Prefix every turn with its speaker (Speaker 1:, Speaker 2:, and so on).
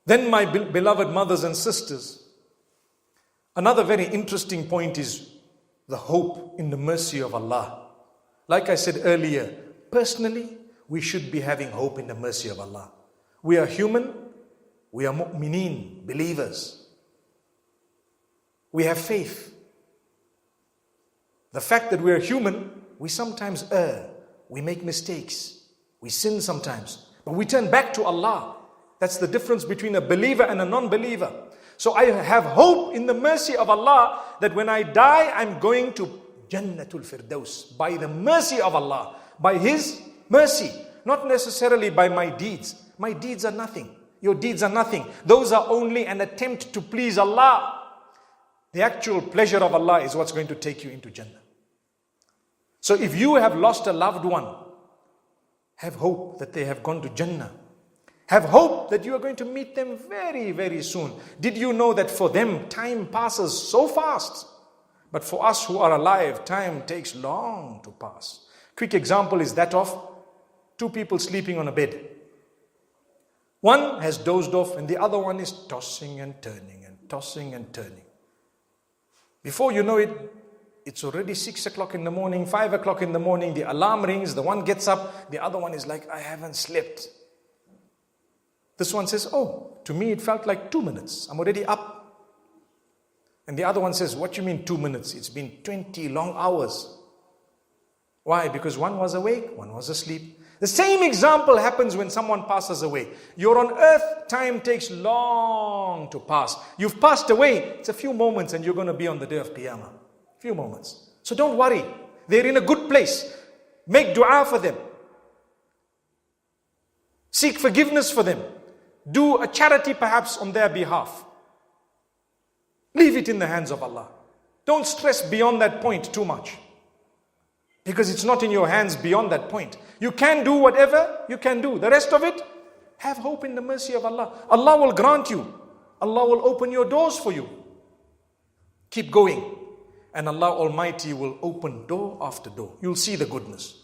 Speaker 1: Then my beloved mothers and sisters, another very interesting point is the hope in the mercy of Allah. Like I said earlier, personally, we should be having hope in the mercy of Allah. We are human, we are mu'mineen, believers. We have faith. The fact that we are human, we sometimes err, we make mistakes, we sin sometimes, but we turn back to Allah. That's the difference between a believer and a non-believer. So I have hope in the mercy of Allah that when I die, I'm going to Jannatul Firdaus by the mercy of Allah, by His mercy, not necessarily by my deeds. My deeds are nothing. Your deeds are nothing. Those are only an attempt to please Allah. The actual pleasure of Allah is what's going to take you into Jannah. So if you have lost a loved one, have hope that they have gone to Jannah. Have hope that you are going to meet them very, very soon. Did you know that for them, time passes so fast? But for us who are alive, time takes long to pass. Quick example is that of two people sleeping on a bed. One has dozed off and the other one is tossing and turning and tossing and turning. Before you know it, it's already 6 o'clock in the morning, 5 o'clock in the morning, the alarm rings, the one gets up, the other one is like, I haven't slept. This one says, oh, to me it felt like 2 minutes. I'm already up. And the other one says, what do you mean 2 minutes? It's been 20 long hours. Why? Because one was awake, one was asleep. The same example happens when someone passes away. You're on earth, time takes long to pass. You've passed away, it's a few moments and you're going to be on the day of Qiyamah. Few moments. So don't worry. They're in a good place. Make dua for them. Seek forgiveness for them. Do a charity perhaps on their behalf. Leave it in the hands of Allah. Don't stress beyond that point too much. Because it's not in your hands beyond that point. You can do whatever you can do. The rest of it, have hope in the mercy of Allah. Allah will grant you. Allah will open your doors for you. Keep going. And Allah Almighty will open door after door. You'll see the goodness.